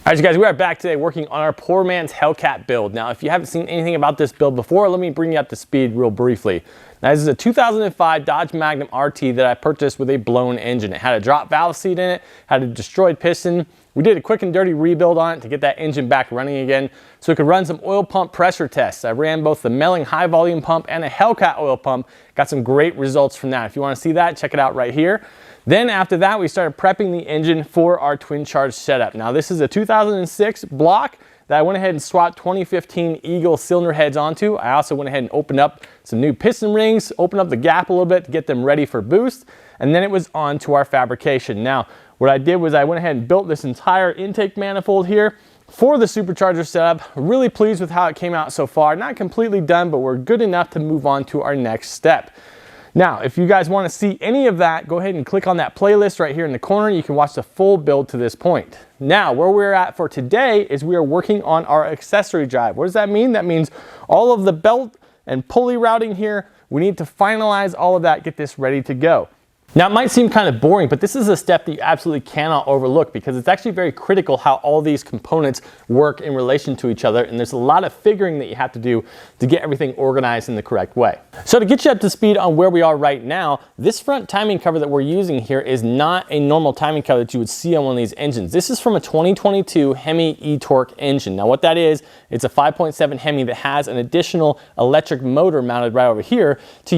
All right, you guys, we are back today working on our poor man's Hellcat build. Now, if you haven't seen anything about this build before, let me bring you up to speed real briefly. Now, this is a 2005 Dodge Magnum RT that I purchased with a blown engine. It had a drop valve seat in it, had a destroyed piston. We did a quick and dirty rebuild on it to get that engine back running again so we could run some oil pump pressure tests. I ran both the Melling high volume pump and a Hellcat oil pump. Got some great results from that. If you want to see that, check it out right here. Then after that, we started prepping the engine for our twin charge setup. Now this is a 2006 block that I went ahead and swapped 2015 Eagle cylinder heads onto. I also went ahead and opened up some new piston rings, opened up the gap a little bit to get them ready for boost, and then it was on to our fabrication. Now, what I did was I went ahead and built this entire intake manifold here for the supercharger setup. Really pleased with how it came out so far. Not completely done, but we're good enough to move on to our next step. Now, if you guys want to see any of that, go ahead and click on that playlist right here in the corner. You can watch the full build to this point. Now, where we're at for today is we are working on our accessory drive. What does that mean? That means all of the belt and pulley routing here, we need to finalize all of that, get this ready to go. Now, it might seem kind of boring, but this is a step that you absolutely cannot overlook because it's actually very critical how all these components work in relation to each other, and there's a lot of figuring that you have to do to get everything organized in the correct way. So to get you up to speed on where we are right now, this front timing cover that we're using here is not a normal timing cover that you would see on one of these engines. This is from a 2022 Hemi e-torque engine. Now what that is, it's a 5.7 Hemi that has an additional electric motor mounted right over here to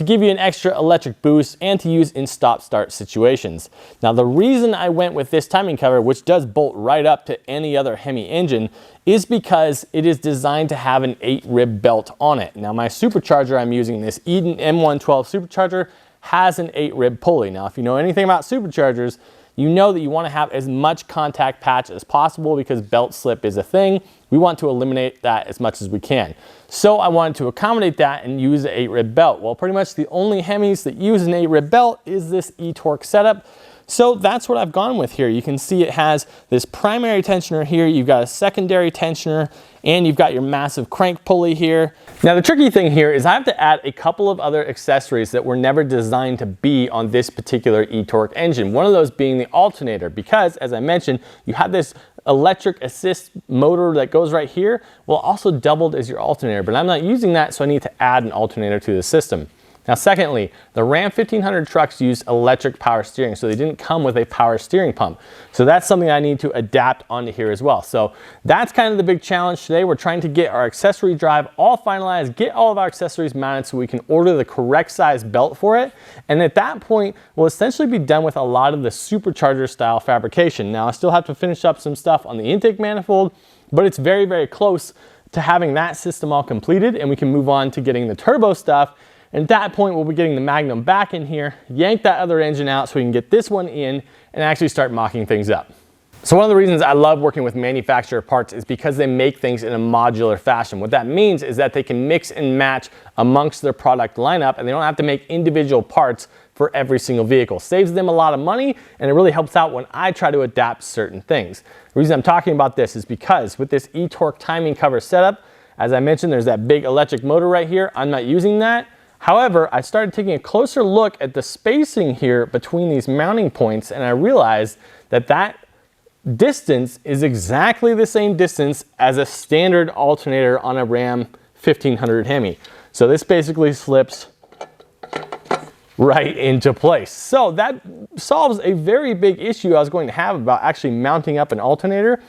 give you an extra electric boost and to use in stop-start situations. Now the reason I went with this timing cover, which does bolt right up to any other Hemi engine, is because it is designed to have an 8-rib belt on it. Now my supercharger I'm using, this Eden M112 supercharger, has an 8-rib pulley. Now if you know anything about superchargers, you know that you want to have as much contact patch as possible because belt slip is a thing. We want to eliminate that as much as we can. So I wanted to accommodate that and use an 8-rib belt. Well, pretty much the only Hemis that use an 8-rib belt is this e-torque setup. So that's what I've gone with here. You can see it has this primary tensioner here, you've got a secondary tensioner, and you've got your massive crank pulley here. Now the tricky thing here is I have to add a couple of other accessories that were never designed to be on this particular e-torque engine. One of those being the alternator, because as I mentioned, you have this electric assist motor that goes right here. Well, also doubled as your alternator, but I'm not using that, so I need to add an alternator to the system. Now secondly, the Ram 1500 trucks use electric power steering, so they didn't come with a power steering pump. So that's something I need to adapt onto here as well. So that's kind of the big challenge today. We're trying to get our accessory drive all finalized, get all of our accessories mounted so we can order the correct size belt for it. And at that point, we'll essentially be done with a lot of the supercharger style fabrication. Now I still have to finish up some stuff on the intake manifold, but it's very, very close to having that system all completed, and we can move on to getting the turbo stuff. And at that point, we'll be getting the Magnum back in here, yank that other engine out so we can get this one in and actually start mocking things up. So one of the reasons I love working with manufacturer parts is because they make things in a modular fashion. What that means is that they can mix and match amongst their product lineup, and they don't have to make individual parts for every single vehicle. Saves them a lot of money, and it really helps out when I try to adapt certain things. The reason I'm talking about this is because with this e-torque timing cover setup, as I mentioned, there's that big electric motor right here. I'm not using that. However, I started taking a closer look at the spacing here between these mounting points, and I realized that that distance is exactly the same distance as a standard alternator on a Ram 1500 Hemi. So this basically slips right into place. So that solves a very big issue I was going to have about actually mounting up an alternator.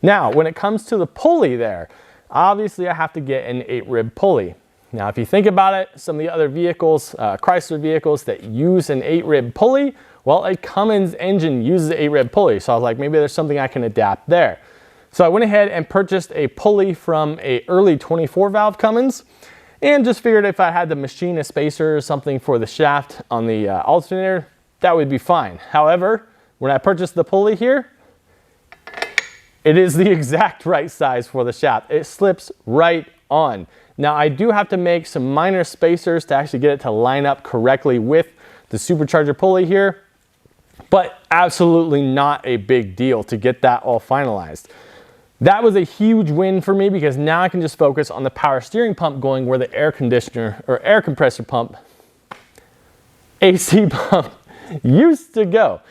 Now, when it comes to the pulley there, obviously I have to get an 8-rib pulley. Now, if you think about it, some of the other vehicles, Chrysler vehicles that use an 8-rib pulley, well, a Cummins engine uses an 8-rib pulley. So I was like, maybe there's something I can adapt there. So I went ahead and purchased a pulley from a early 24 valve Cummins and just figured if I had to machine a spacer or something for the shaft on the alternator, that would be fine. However, when I purchased the pulley here, it is the exact right size for the shaft. It slips right on. Now I do have to make some minor spacers to actually get it to line up correctly with the supercharger pulley here, but absolutely not a big deal to get that all finalized. That was a huge win for me because now I can just focus on the power steering pump going where the air conditioner or air compressor pump, AC pump used to go.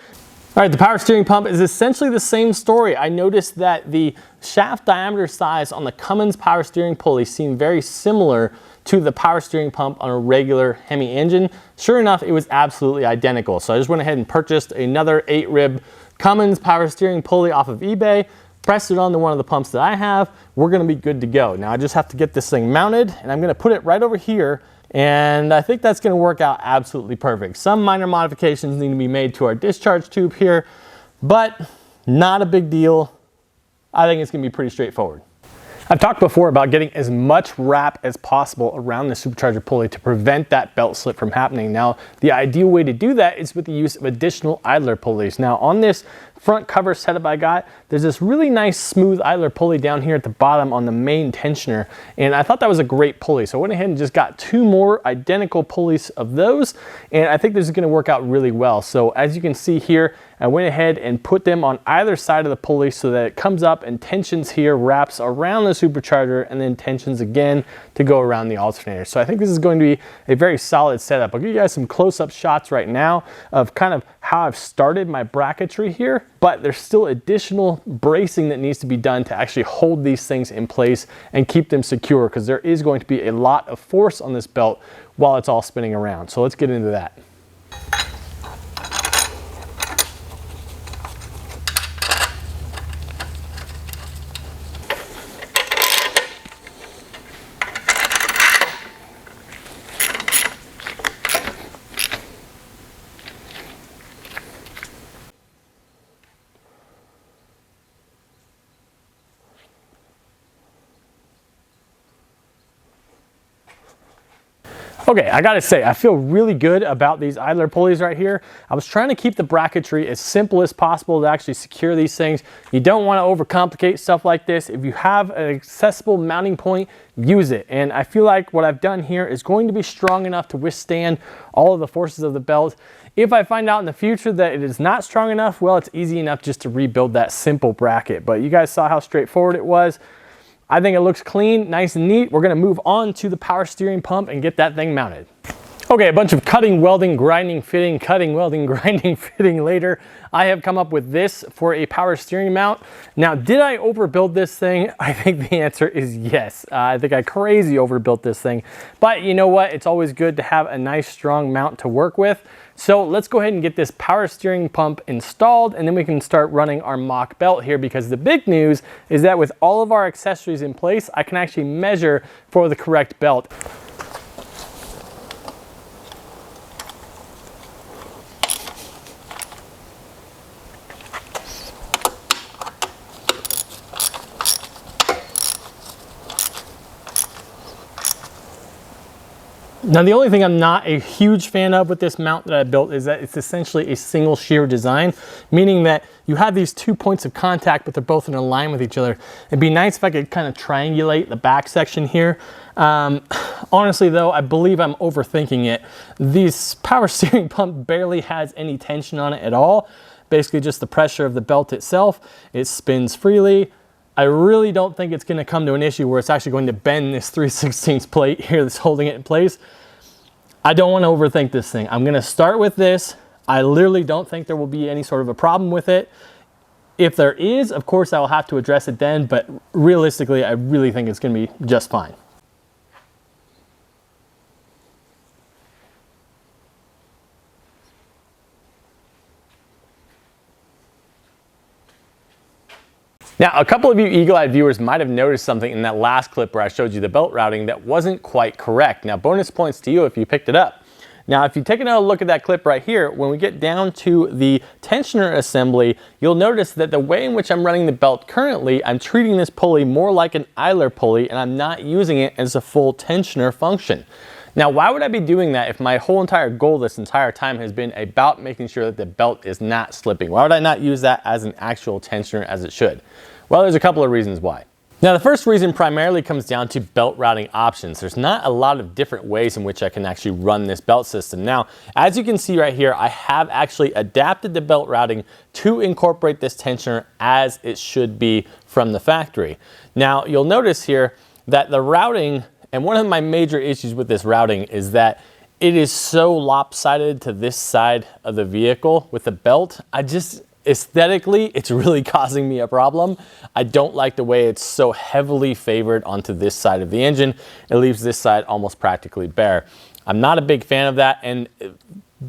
All right, the power steering pump is essentially the same story. I noticed that the shaft diameter size on the Cummins power steering pulley seemed very similar to the power steering pump on a regular Hemi engine. Sure enough, it was absolutely identical. So I just went ahead and purchased another 8-rib Cummins power steering pulley off of eBay, pressed it onto one of the pumps that I have. We're gonna be good to go. Now I just have to get this thing mounted, and I'm gonna put it right over here, and I think that's gonna work out absolutely perfect. Some minor modifications need to be made to our discharge tube here, but not a big deal. I think it's gonna be pretty straightforward. I've talked before about getting as much wrap as possible around the supercharger pulley to prevent that belt slip from happening. Now, the ideal way to do that is with the use of additional idler pulleys. Now, on this front cover setup I got, there's this really nice smooth idler pulley down here at the bottom on the main tensioner, and I thought that was a great pulley. So I went ahead and just got 2 more identical pulleys of those, and I think this is gonna work out really well. So as you can see here, I went ahead and put them on either side of the pulley so that it comes up and tensions here, wraps around the supercharger, and then tensions again to go around the alternator. So I think this is going to be a very solid setup. I'll give you guys some close-up shots right now of kind of how I've started my bracketry here, but there's still additional bracing that needs to be done to actually hold these things in place and keep them secure, because there is going to be a lot of force on this belt while it's all spinning around. So let's get into that. Okay, I gotta say, I feel really good about these idler pulleys right here. I was trying to keep the bracketry as simple as possible to actually secure these things. You don't wanna overcomplicate stuff like this. If you have an accessible mounting point, use it. And I feel like what I've done here is going to be strong enough to withstand all of the forces of the belt. If I find out in the future that it is not strong enough, well, it's easy enough just to rebuild that simple bracket. But you guys saw how straightforward it was. I think it looks clean, nice and neat. We're gonna move on to the power steering pump and get that thing mounted. Okay, a bunch of cutting, welding, grinding, fitting, cutting, welding, grinding, fitting later. I have come up with this for a power steering mount. Now, did I overbuild this thing? I think the answer is yes. I think I crazy overbuilt this thing. But you know what? It's always good to have a nice, strong mount to work with. So let's go ahead and get this power steering pump installed, and then we can start running our mock belt here, because the big news is that with all of our accessories in place, I can actually measure for the correct belt. Now, the only thing I'm not a huge fan of with this mount that I built is that it's essentially a single shear design, meaning that you have these 2 points of contact, but they're both in a line with each other. It'd be nice if I could kind of triangulate the back section here. Honestly though, I believe I'm overthinking it. This power steering pump barely has any tension on it at all. Basically just the pressure of the belt itself. It spins freely. I really don't think it's gonna come to an issue where it's actually going to bend this 3/16 plate here that's holding it in place. I don't wanna overthink this thing. I'm gonna start with this. I literally don't think there will be any sort of a problem with it. If there is, of course, I will have to address it then, but realistically, I really think it's gonna be just fine. Now, a couple of you eagle-eyed viewers might have noticed something in that last clip where I showed you the belt routing that wasn't quite correct. Now, bonus points to you if you picked it up. Now, if you take another look at that clip right here, when we get down to the tensioner assembly, you'll notice that the way in which I'm running the belt currently, I'm treating this pulley more like an idler pulley, and I'm not using it as a full tensioner function. Now, why would I be doing that if my whole entire goal this entire time has been about making sure that the belt is not slipping? Why would I not use that as an actual tensioner as it should? Well, there's a couple of reasons why. Now, the first reason primarily comes down to belt routing options. There's not a lot of different ways in which I can actually run this belt system. Now, as you can see right here, I have actually adapted the belt routing to incorporate this tensioner as it should be from the factory. Now, you'll notice here that the routing, and one of my major issues with this routing is that it is so lopsided to this side of the vehicle with the belt. aesthetically, it's really causing me a problem. I don't like the way it's so heavily favored onto this side of the engine. It leaves this side almost practically bare. I'm not a big fan of that, and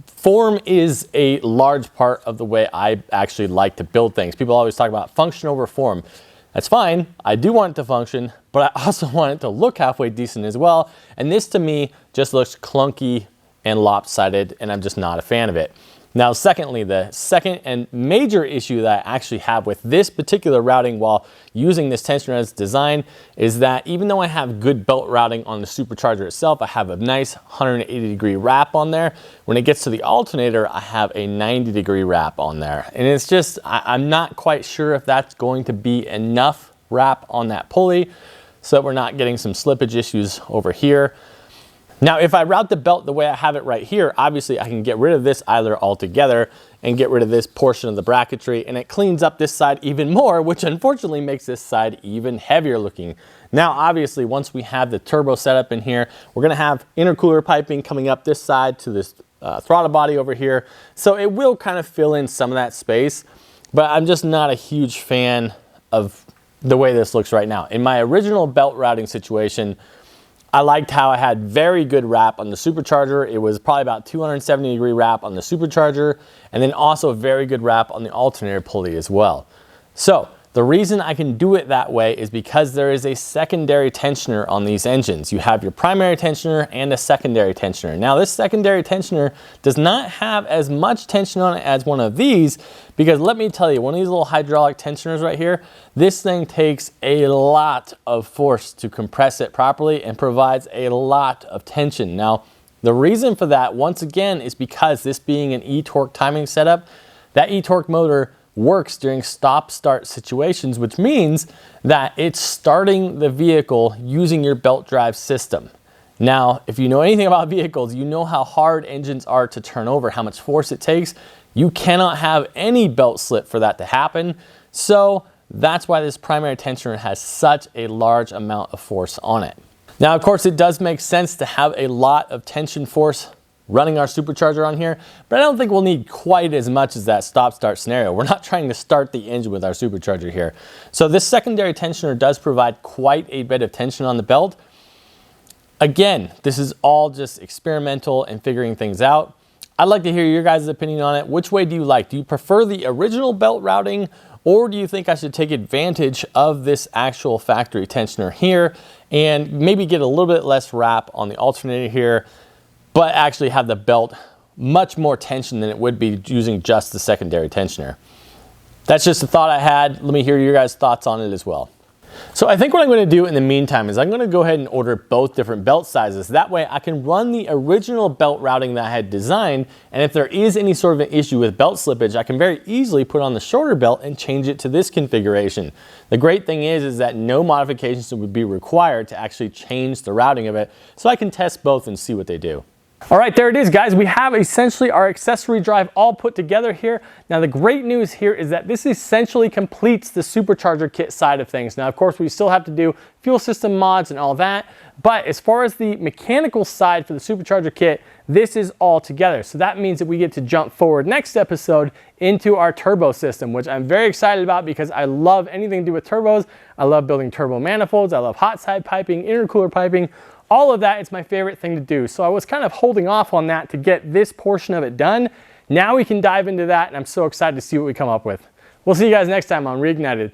form is a large part of the way I actually like to build things. People always talk about function over form. That's fine. I do want it to function, but I also want it to look halfway decent as well. And this to me just looks clunky and lopsided, and I'm just not a fan of it. Now, secondly, the second and major issue that I actually have with this particular routing while using this tensioner as design is that even though I have good belt routing on the supercharger itself, I have a nice 180-degree wrap on there. When it gets to the alternator, I have a 90-degree wrap on there. And it's just, I'm not quite sure if that's going to be enough wrap on that pulley so that we're not getting some slippage issues over here. Now, if I route the belt the way I have it right here, obviously I can get rid of this idler altogether and get rid of this portion of the bracketry, and it cleans up this side even more, which unfortunately makes this side even heavier looking. Now, obviously, once we have the turbo setup in here, we're gonna have intercooler piping coming up this side to this throttle body over here. So it will kind of fill in some of that space, but I'm just not a huge fan of the way this looks right now. In my original belt routing situation, I liked how I had very good wrap on the supercharger. It was probably about 270-degree wrap on the supercharger, and then also very good wrap on the alternator pulley as well. So the reason I can do it that way is because there is a secondary tensioner on these engines. You have your primary tensioner and a secondary tensioner. Now, this secondary tensioner does not have as much tension on it as one of these, because let me tell you, one of these little hydraulic tensioners right here, this thing takes a lot of force to compress it properly and provides a lot of tension. Now, the reason for that, once again, is because this being an e-torque timing setup, that e-torque motor works during stop-start situations, which means that it's starting the vehicle using your belt drive system. Now, if you know anything about vehicles, you know how hard engines are to turn over, how much force it takes. You cannot have any belt slip for that to happen. So that's why this primary tensioner has such a large amount of force on it. Now, of course, it does make sense to have a lot of tension force running our supercharger on here, but I don't think we'll need quite as much as that stop-start scenario. We're not trying to start the engine with our supercharger here. So this secondary tensioner does provide quite a bit of tension on the belt. Again, this is all just experimental and figuring things out. I'd like to hear your guys' opinion on it. Which way do you like? Do you prefer the original belt routing, or do you think I should take advantage of this actual factory tensioner here and maybe get a little bit less wrap on the alternator here, but actually have the belt much more tension than it would be using just the secondary tensioner? That's just a thought I had. Let me hear your guys' thoughts on it as well. So I think what I'm going to do in the meantime is I'm going to go ahead and order both different belt sizes. That way I can run the original belt routing that I had designed, and if there is any sort of an issue with belt slippage, I can very easily put on the shorter belt and change it to this configuration. The great thing is that no modifications would be required to actually change the routing of it, so I can test both and see what they do. All right, there it is, guys. We have essentially our accessory drive all put together here. Now, the great news here is that this essentially completes the supercharger kit side of things. Now, of course, we still have to do fuel system mods and all that, but as far as the mechanical side for the supercharger kit, this is all together. So that means that we get to jump forward next episode into our turbo system, which I'm very excited about because I love anything to do with turbos. I love building turbo manifolds. I love hot side piping, intercooler piping. All of that is my favorite thing to do. So I was kind of holding off on that to get this portion of it done. Now we can dive into that, and I'm so excited to see what we come up with. We'll see you guys next time on Reignited.